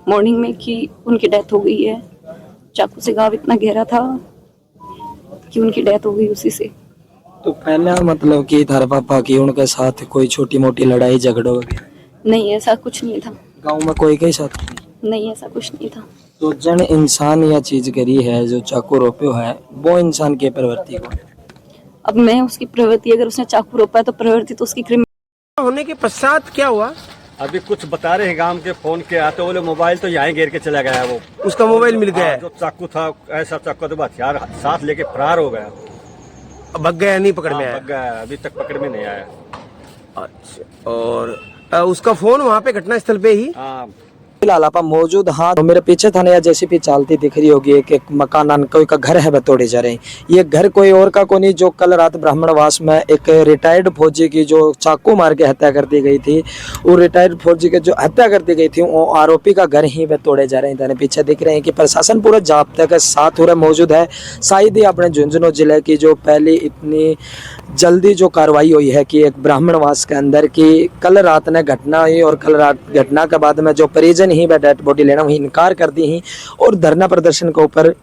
Morning में कि उनकी डेथ हो गई है। चाकू से घाव इतना गहरा था कि उनकी डेथ हो गई उसी से। तो पहले मतलब कि थारे पापा की उनके साथ कोई छोटी मोटी लड़ाई झगड़ो वगैरह? नहीं, ऐसा कुछ नहीं था। गांव में कोई के साथ? नहीं, ऐसा कुछ नहीं था। तो जन इंसान या चीज करी है जो चाकू रोप्यो है वो इंसान के प्रवृत्ति को? अब मैं उसकी प्रवृत्ति, अगर उसने चाकू रोपा है तो प्रवृत्ति तो उसकी क्रिमिनल होने के पश्चात क्या हुआ? अभी कुछ बता रहे हैं गांव के फोन के आते बोले मोबाइल तो यहाँ गिर के चला गया है वो। उसका मोबाइल मिल गया है। जो चाकू था ऐसा चाकू तो हथियार साथ लेके फरार हो गया। अब भग गया नहीं, पकड़ में आया? भाग गया, अभी तक पकड़ में नहीं आया। अच्छा, और उसका फोन वहाँ पे घटनास्थल पे ही? हाँ, फिलहाल आप मौजूद। हाँ, तो मेरे पीछे थाने या जैसी भी चालती दिख रही होगी एक मकान कोई का घर है बतोड़े जा रहे हैं। ये घर कोई और का को नहीं, जो कल रात ब्राह्मणवास में एक रिटायर्ड फौजी की जो चाकू मार के हत्या कर दी गई थी, वो रिटायर्ड फौजी की जो हत्या कर दी गई थी वो आरोपी का घर ही बतोड़े जा रहे हैं। थाने पीछे दिख रहे हैं कि प्रशासन पूरा जाब्ते के साथ हो मौजूद है। शायद ही अपने झुंझुनू जिले की जो पहली इतनी जल्दी जो कार्रवाई हुई है कि एक ब्राह्मणवास के अंदर की कल रात ने घटना हुई, और कल रात घटना के बाद में जो परिजन ही वह डेड बॉडी लेना ही इनकार कर दी ही और धरना प्रदर्शन के ऊपर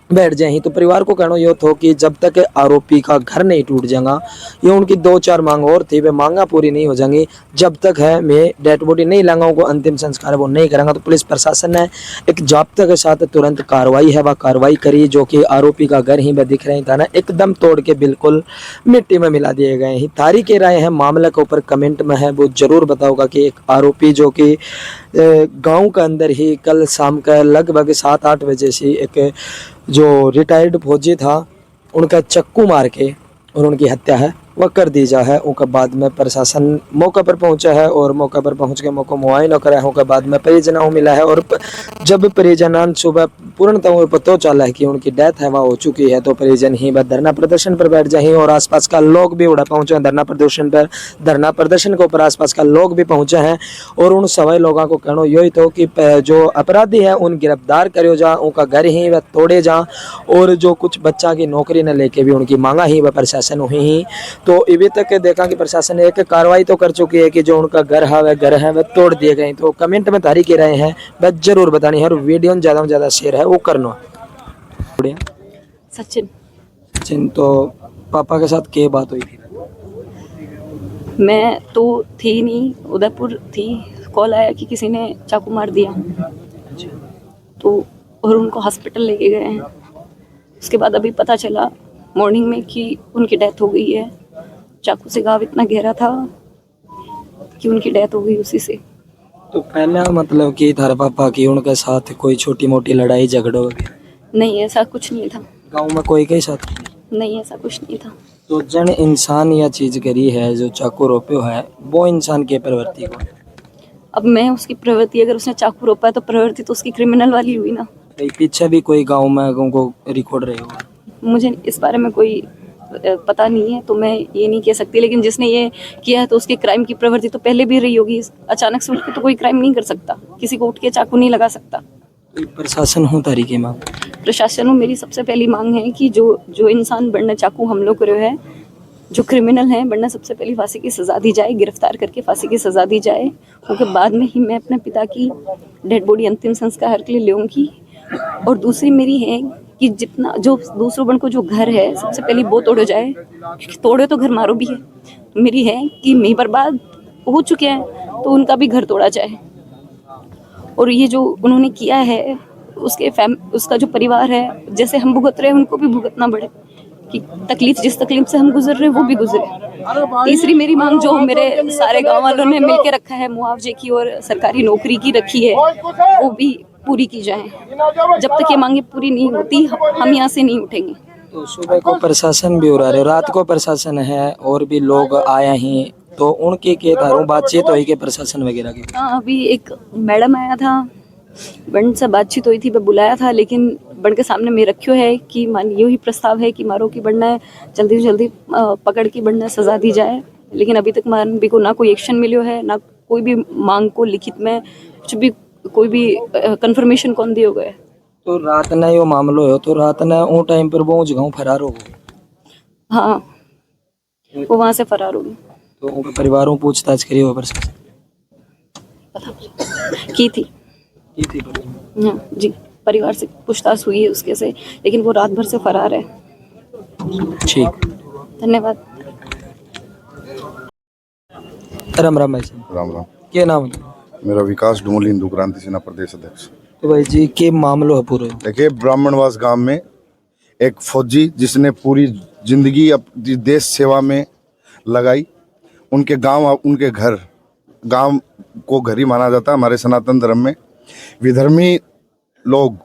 बैठ जाए ही। तो परिवार को कहना ये तो कि जब तक आरोपी का घर नहीं टूट जाएगा, ये उनकी 2-4 मांग और थी, वे मांगा पूरी नहीं हो जाएंगी जब तक है मैं डेड बॉडी नहीं लाऊंगा, उनको अंतिम संस्कार वो नहीं करेंगे। तो पुलिस प्रशासन ने एक जाब्ते के साथ तुरंत कार्रवाई है वह कार्रवाई करी, जो कि आरोपी का घर ही में दिख रहे था ना एकदम तोड़ के बिल्कुल मिट्टी में मिला दिए गए हैं। तारी के राय है मामले के ऊपर कमेंट में है वो जरूर बताऊंगा कि एक आरोपी जो कि गांव के अंदर ही कल शाम का लगभग 7-8 बजे से एक जो रिटायर्ड फौजी था उनका चक्कू मार के और उनकी हत्या है वह कर दी जा है। उनके बाद में प्रशासन मौके पर पहुंचा है और मौके पर पहुंच के मौका मुआयना करा है। उनके बाद में परिजनों को मिला है और जब परिजन सुबह पूर्णतः पता चला है कि उनकी डेथ है वह हो चुकी है, तो परिजन ही वह धरना प्रदर्शन पर बैठ जाए और आसपास का लोग भी उड़ा पहुंचे हैं धरना प्रदर्शन पर। धरना प्रदर्शन के ऊपर आसपास का लोग भी पहुंचे हैं और उन सभी लोगों को कहना यही तो कि जो अपराधी है उन गिरफ्तार करो जा, उनका घर ही वह तोड़े जा, और जो कुछ बच्चा की नौकरी न लेके भी उनकी मांगा ही वह प्रशासन हुई ही। तो अभी तक देखा कि प्रशासन ने एक कार्रवाई तो कर चुकी है कि जो उनका घर है वह तोड़ दिए गए। तो कमेंट में तारीख रहे हैं वह जरूर बतानी है और वीडियो में ज़्यादा शेयर है वो करना। सचिन। तो पापा के साथ क्या बात हुई थी? मैं तो थी नहीं, उदयपुर थी। कॉल आया कि किसी ने चाकू मार दिया, तो और उनको हॉस्पिटल लेके गए हैं। उसके बाद अभी पता चला मॉर्निंग में कि उनकी डेथ हो गई है। चाकू से घाव इतना गहरा था कि उनकी डेथ हो गई उसी से। तो पहले मतलब कि थारे पापा की उनके साथ कोई छोटी मोटी लड़ाई झगड़ो वगैरह? नहीं, ऐसा कुछ नहीं था। गांव में कोई के साथ? नहीं, ऐसा कुछ नहीं था। तो जन इंसान या चीज करी है जो चाकू रोप्यो है वो इंसान के प्रवृत्ति को? अब मैं उसकी प्रवृत्ति, अगर उसने चाकू रोपा है तो प्रवृत्ति तो उसकी क्रिमिनल वाली हुई ना। पीछे भी कोई गांव में उनको रिकॉर्ड रहे हो? मुझे इस बारे में कोई पता नहीं है, तो मैं ये नहीं कह सकती। लेकिन जिसने ये किया है तो उसके क्राइम की प्रवृत्ति तो पहले भी रही होगी। अचानक से उठ के तो कोई क्राइम नहीं कर सकता, किसी को उठ के चाकू नहीं लगा सकता। प्रशासन हो तरीके मांग? प्रशासन में मेरी सबसे पहली मांग है कि जो इंसान बढ़ना चाकू हमलों करे है, जो क्रिमिनल हैं, बढ़ना सबसे पहली फांसी की सज़ा दी जाए, गिरफ्तार करके फांसी की सज़ा दी जाए। उसके बाद में ही मैं अपने पिता की डेड बॉडी अंतिम संस्कार के लिए लूँगी। और दूसरी मेरी है कि जितना जो दूसरों बन को जो घर है सबसे पहले वो तोड़ो जाए, तोड़े तो घर मारो भी है। तो मेरी है कि मैं बर्बाद हो चुके हैं तो उनका भी घर तोड़ा जाए। और ये जो उन्होंने किया है उसका जो परिवार है, जैसे हम भुगत रहे हैं उनको भी भुगतना पड़े, कि तकलीफ जिस तकलीफ से हम गुजर रहे हैं वो भी गुजरे। तीसरी मेरी मांग जो मेरे सारे गांव वालों ने मिलकर रखा है मुआवजे की और सरकारी नौकरी की रखी है, वो भी पूरी की जाए। जब तक ये मांगे पूरी नहीं होती हम यहाँ से नहीं उठेंगे। तो सुबह को प्रशासन भी उड़ा रहे, रात को प्रशासन है और भी लोग आया ही, तो उनके के तारों बातचीत हुई के प्रशासन वगैरह की? हाँ, अभी एक मैडम आया था, बन से बातचीत हुई थी, मैं बुलाया था, लेकिन बन के सामने में रखियो है कि मान यही प्रस्ताव है कि मारो की बढ़ना है, जल्दी से जल्दी पकड़ की बढ़ना सजा दी जाए। लेकिन अभी तक मान भी को ना कोई एक्शन मिलियो है, ना कोई भी मांग को लिखित में कुछ भी कोई भी कंफर्मेशन कौन दियो गए। तो रात ने यो मामलो हो तो रात ने वो टाइम पर वो जगह फरार हो गए? हाँ, वो वहाँ से फरार हो गई। तो उनके परिवारों पूछताछ करी हो प्रशासन? पता की थी ये थी परिवार। हाँ जी, परिवार से पूछताछ हुई है उसके से, लेकिन वो रात भर से फरार है। ठीक। धन्यवाद। राम राम भाई साहब, राम राम। क्या नाम है? मेरा विकास डुमोली हिंदू क्रांति सेना प्रदेश अध्यक्ष। तो भाई जी के मामलो है पूरे? देखिए, ब्राह्मणवास गांव में एक फौजी जिसने पूरी जिंदगी अपनी देश सेवा में लगाई, उनके गांव, उनके घर, गांव को घर ही माना जाता है हमारे सनातन धर्म में। विधर्मी लोग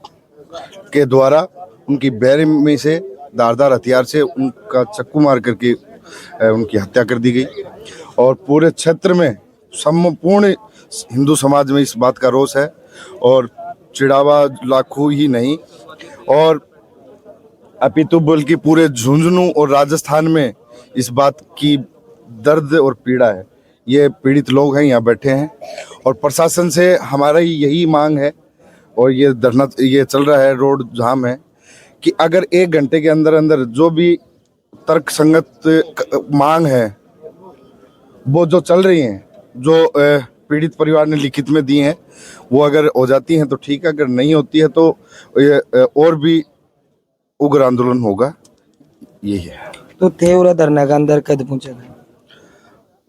के द्वारा उनकी बेरहमी से धारदार हथियार से उनका चक्कू मार करके उनकी हत्या कर दी गई। और पूरे क्षेत्र में संपूर्ण हिंदू समाज में इस बात का रोष है, और चिड़ावा लाखों ही नहीं और अपितु बल्कि पूरे झुंझुनू और राजस्थान में इस बात की दर्द और पीड़ा है। ये पीड़ित लोग हैं, यहाँ बैठे हैं, और प्रशासन से हमारा यही मांग है, और ये धरना ये चल रहा है, रोड जाम है, कि अगर 1 घंटे के अंदर अंदर जो भी तर्क संगत मांग है वो जो चल रही हैं, जो पीड़ित परिवार ने लिखित में दी हैं, वो अगर हो जाती हैं तो ठीक है, अगर नहीं होती है तो ये और भी उग्र आंदोलन होगा। यही है। तो तीव्र धरना का अंदर कद पहुंचे थे?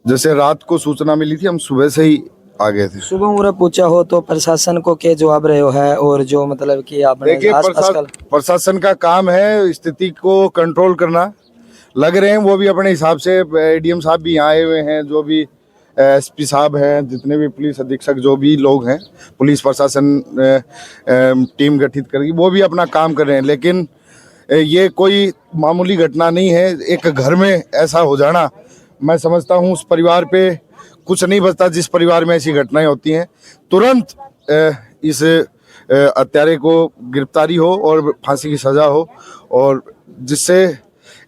जैसे रात को सूचना मिली थी, हम सुबह से ही आ गए थे। सुबह पूरा पूछा हो तो प्रशासन को क्या जवाब रहे हो है? और जो मतलब कि आपने देखिए, आसपास का प्रशासन का काम है स्थिति को कंट्रोल करना। लग रहे हैं वो भी अपने हिसाब से, एडीएम साहब भी यहाँ आए हुए हैं, जो भी एसपी साहब हैं, जितने भी पुलिस अधीक्षक जो भी लोग हैं, पुलिस प्रशासन टीम गठित करके वो भी अपना काम कर रहे हैं। लेकिन ये कोई मामूली घटना नहीं है। एक घर में ऐसा हो जाना, मैं समझता हूँ उस परिवार पे कुछ नहीं बचता जिस परिवार में ऐसी घटनाएं होती हैं। तुरंत इस हत्यारे को गिरफ्तारी हो और फांसी की सजा हो, और जिससे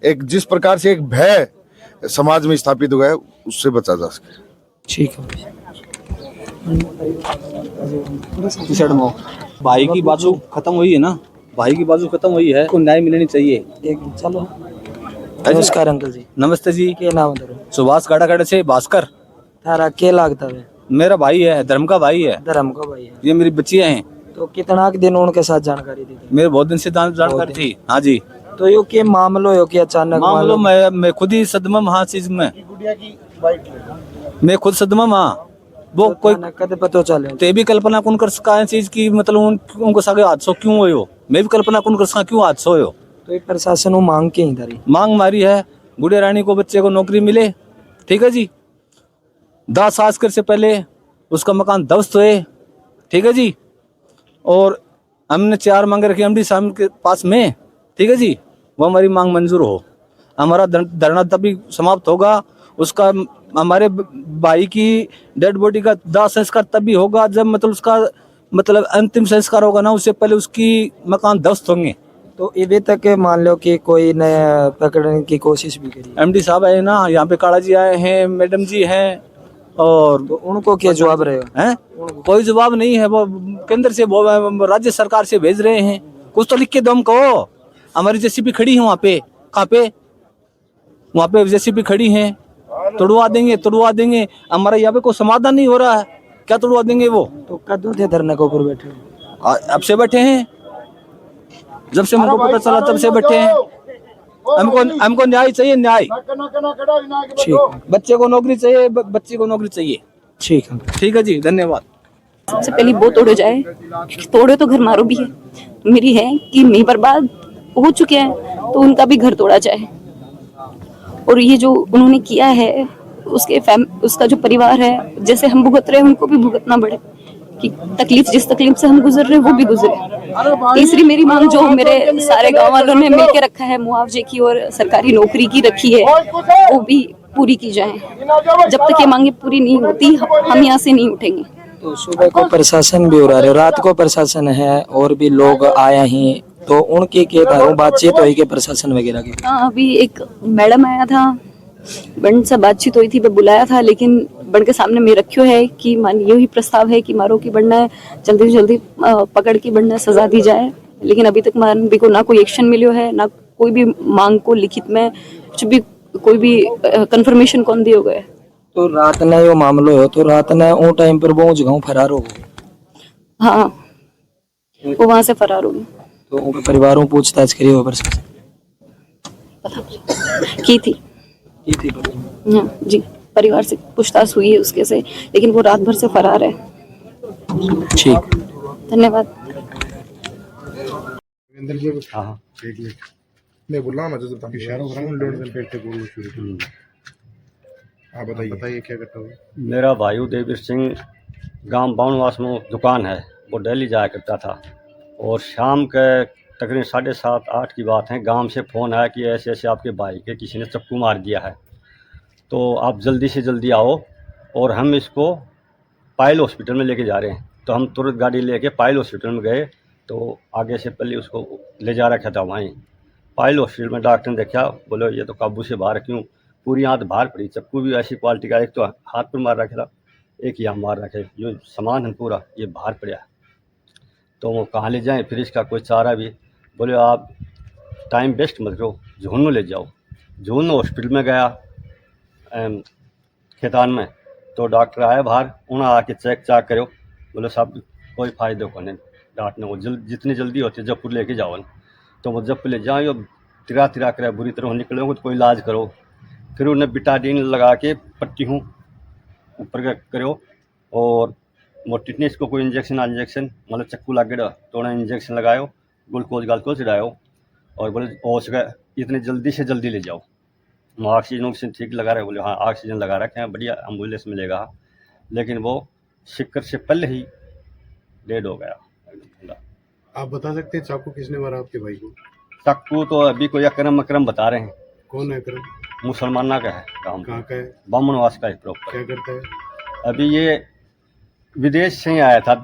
एक जिस प्रकार से एक भय समाज में स्थापित हुआ है उससे बचा जा सके। ठीक है। भाई की बाजू खत्म हुई है ना, भाई की बाजू खत्म हुई है, को न्याय मिलनी चाहिए। चलो, नमस्कार अंकल जी। नमस्ते जी। क्या नाम है तेरा? सुभाष गाड़ा से भास्कर। तारा क्या लगता है? मेरा भाई है, धर्म का भाई है। धर्म का भाई है। ये मेरी बच्चियां हैं। तो कितना दिन उनके साथ जानकारी दी थी? मेरे बहुत दिन से जानकारी थी। हाँ जी। तो यो के मामलो हो कि अचानक मामलो मैं खुद ही सदमा, हाँ चीज में मैं खुद सदमा, हाँ वो कोई कदे पता चले ते भी कल्पना कौन कर सका है चीज की, मतलब उनको सागे हादसों क्यों हो, मैं भी कल्पना कौन कर सका क्यों हादसों हो। तो ये प्रशासन वो मांग के इधर मांग मारी है गुड़िया रानी को बच्चे को नौकरी मिले, ठीक है जी। 10 साल से पहले उसका मकान ध्वस्त हुए, ठीक है जी। और हमने 4 मांग रखी एमडी साहब के पास में, ठीक है जी। वो हमारी मांग मंजूर हो, हमारा धरना तभी समाप्त होगा। उसका हमारे भाई की डेड बॉडी का दाह संस्कार तभी होगा जब मतलब उसका मतलब अंतिम संस्कार होगा ना, उससे पहले उसकी मकान ध्वस्त होंगे। तो अभी तक मान लो कि कोई नया पकड़ने की कोशिश भी करी? एमडी साहब आए ना, यहाँ पे काला जी आए हैं, मैडम जी हैं, और तो उनको क्या जवाब रहे हैं? कोई जवाब नहीं है। वो केंद्र से, वो राज्य सरकार से भेज रहे हैं। कुछ तो लिख के दो हमको। हमारी जेसीबी खड़ी है वहाँ पे, कहाँ पे? वहाँ पे जेसीबी खड़ी है, तोड़वा देंगे। हमारा यहाँ पे कोई समाधान नहीं हो रहा है, क्या तोड़वा देंगे वो? तो कदों थे धरने के ऊपर बैठे? अब से बैठे हैं, जब से हमको पता चला तब से बैठे हैं। हमको न्याय चाहिए, न्याय। ठीक, बच्चे को नौकरी चाहिए, बच्ची को नौकरी चाहिए। ठीक है जी, धन्यवाद। सबसे पहले वो तोड़ो जाए, तोड़े तो घर मारो भी है। मेरी है कि नहीं बर्बाद हो चुके हैं तो उनका भी घर तोड़ा जाए। और ये जो उन्होंने किया है उसका जो परिवार है, जैसे हम भुगत रहे हैं उनको भी भुगतना पड़े, कि तकलीफ जिस तकलीफ से हम गुजर रहे हैं वो भी गुजरे। तीसरी मेरी मांग जो मेरे सारे गांव वालों ने मिलकर रखा है, मुआवजे की और सरकारी नौकरी की रखी है, वो भी पूरी की जाए। जब तक ये मांगे पूरी नहीं होती हम यहाँ से नहीं उठेंगे। तो सुबह को प्रशासन भी हो रहा है, रात को प्रशासन है, और भी लोग आए हैं, तो उनकी क्या बातचीत हुई कि प्रशासन वगैरह की? हाँ, अभी एक मैडम आया था, बन से बातचीत हुई थी, मैं बुलाया था, लेकिन बन के सामने में रखियो है कि मान यही प्रस्ताव है कि मारो की बढ़ना है, जल्दी से जल्दी पकड़ की बढ़ना सजा दी जाए। लेकिन अभी तक मान भी को ना कोई एक्शन मिलियो है, ना कोई भी मांग को लिखित में कुछ भी कोई भी कंफर्मेशन कौन दियो गए। तो रात ने यो मामलो हो तो रात ने वो टाइम पर वो जगह फरार हो गए? हाँ, वो वहाँ से फरार हो गई। तो उनके परिवारों पूछताछ करी हो प्रशासन पता मुझे की थी। की थी? हाँ जी, परिवार से पूछताछ हुई है उसके से, लेकिन वो रात भर से फरार है। ठीक। धन्यवाद। हाँ मैं बोल रहा हूँ ना जैसे इशारों कर रहा हूँ। आप बताइए क्या करता हूँ। मेरा भाई देवीर सिंह गांव बावनवास में दुकान है, वो डेली जाया करता था। और शाम के तकरीबन 7:30-8 की बात है, गांव से फ़ोन आया कि ऐसे ऐसे आपके भाई के किसी ने चक्कू मार दिया है, तो आप जल्दी से जल्दी आओ और हम इसको पायल हॉस्पिटल में लेके जा रहे हैं। तो हम तुरंत गाड़ी लेके पायल हॉस्पिटल में गए, तो आगे से पहले उसको ले जा रखा था वहीं पायल हॉस्पिटल में। डॉक्टर ने देखा, बोलो ये तो काबू से बाहर, क्यों पूरी हाथ बाहर पड़ी। चक्कू भी ऐसी क्वालिटी का, एक तो हाथ पर मार रखा था, एक यहाँ मार रखे, जो सामान है पूरा ये बाहर पड़ा। तो वो कहाँ ले जाएं, फिर इसका कोई चारा भी। बोले आप टाइम वेस्ट मत करो, झुन्नू ले जाओ। झुन्नू हॉस्पिटल में गया खेतान में, तो डॉक्टर आया बाहर, उन्हें आके चेक चाक करो। बोले साहब कोई फ़ायदा को नहीं। डॉक्टर ने वो जितनी जल्दी होती है जबपुर लेके जाओ। तो वो जबपुर ले जाओ, तिरा तिरा कर बुरी तरह निकले हो तो कोई इलाज करो। फिर उन्हें बिटाडीन लगा के पट्टी हूँ ऊपर करो, और वो टिटनेस को कोई इंजेक्शन मतलब चक्कू लग गया तो उन्हें इंजेक्शन लगाओ, ग्लूकोज चढ़ाओ, और बोले हो सके इतनी जल्दी से जल्दी ले जाओ। वो ऑक्सीजन ठीक लगा रहे, बोले हाँ ऑक्सीजन लगा रखे हैं, बढ़िया एम्बुलेंस मिलेगा। लेकिन वो शिक्कर से पहले ही डेड हो गया। आप बता सकते हैं चाकू किसने मारा आपके भाई को? चक्कू तो अभी कोई अकरम बता रहे हैं। कौन है अकरम? मुसलमाना का है, गाँव कहाँ का है? बामनवास का है प्रॉपर। क्या करता है? अभी ये विदेश से ही आया था,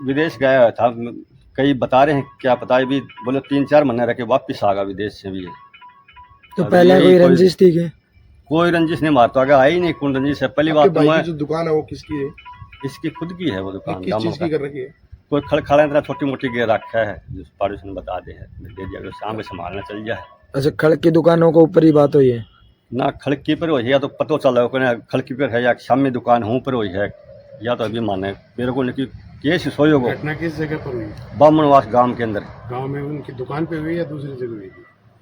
विदेश गया हुआ था। कई बता रहे हैं, क्या पता है, भी बोले 3-4 महीने रह के वापिस आ गया विदेश से भी। तो पहले कोई रंजिश थी क्या? कोई रंजिश नहीं, मारता आगे आई नहीं कौन रंजिश है। पहली बात तो मैं, जो दुकान है वो किसकी है? इसकी खुद की है वो दुकान। किस चीज की कर रखी है? कोई खड़खड़ा इतना छोटी मोटी गे रखा है, जिस पड़ोस ने बता दे दिया शाम में संभालना चल जाए। अच्छा, खड़क की दुकानों के ऊपर ही बात हुई है ना? खड़की पर हुई है या तो पता चल रहा है खड़की पर है, या शाम में दुकान हूँ पर हुई है, या तो अभी माने मेरे को नहीं केस सोई होगा। घटना किस जगह पर हुई? बामनवास गांव के अंदर। गांव में उनकी दुकान पे हुई या दूसरी जगह हुई?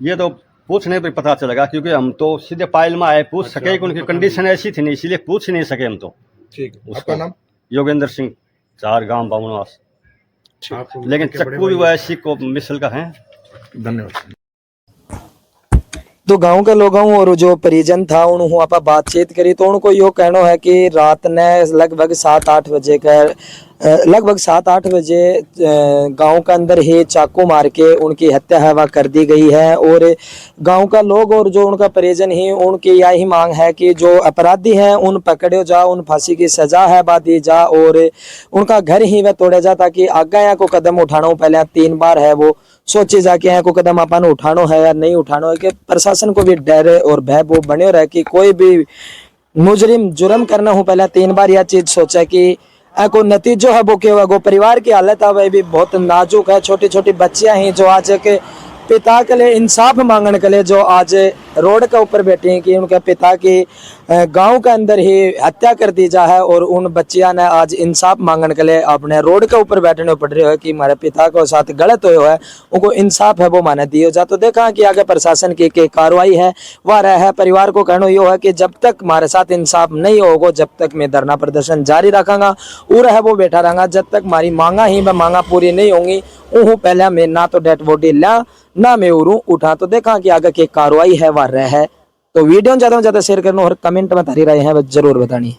ये तो पूछने पर पता चलेगा, क्योंकि हम तो सीधे पायल में आए, पूछ सके कि उनकी कंडीशन ऐसी थी नहीं, इसीलिए पूछ नहीं सके हम तो। ठीक है, आपका नाम? योगेंद्र सिंह, 4 गांव बामनवास। लेकिन चक्कू भी वैसी को मिसल का है। धन्यवाद। तो गांव के लोगों और जो परिजन था उन्होंने आप बातचीत करी, तो उनको यो कहना है कि रात ने लगभग 7-8 बजे गांव के अंदर ही चाकू मार के उनकी हत्या है वह कर दी गई है। और गांव का लोग और जो उनका परिजन ही, उनकी यही मांग है कि जो अपराधी हैं उन पकड़े जा, उन फांसी की सजा है बा दी जा, और उनका घर ही वह तोड़े जा, ताकि आगे यहाँ को कदम उठाना पहले 3 बार है वो सोचे जाके यहाँ को कदम अपन उठानो है या नहीं उठानो है, कि प्रशासन को भी डर और भय वो बने रहे कि कोई भी मुजरिम जुर्म करना हो पहले 3 बार यह चीज सोचा कि को नतीजो है वो के वो परिवार की हालत है वह भी बहुत नाजुक है। छोटी छोटी बच्चियां हैं जो आज के पिता के लिए इंसाफ मांगने के लिए जो आज रोड के ऊपर बैठे हैं कि उनके पिता की गांव के अंदर ही हत्या कर दी जा है, और उन बच्चियां ने आज इंसाफ मांगने के लिए अपने रोड के ऊपर बैठने पड़ रहे हो कि हमारे पिता के साथ गलत हुआ है, उनको इंसाफ है वो माने दियो जा। तो देखा कि आगे प्रशासन की कार्रवाई है वह रहा है। परिवार को कहना यो है कि जब तक हमारे साथ इंसाफ नहीं होगा जब तक मैं धरना प्रदर्शन जारी रखांगा, वो है वो बैठा रहूंगा जब तक हमारी मांगा ही मैं मांगा पूरी नहीं होंगी। वो पहले मैं ना तो डेड बॉडी ला ना मैं उरू उठा। तो देखा कि आगे की कार्रवाई है वह रहा है। तो वीडियो ज्यादा से ज्यादा शेयर करना और कमेंट में तारी रहे हैं जरूर बतानी।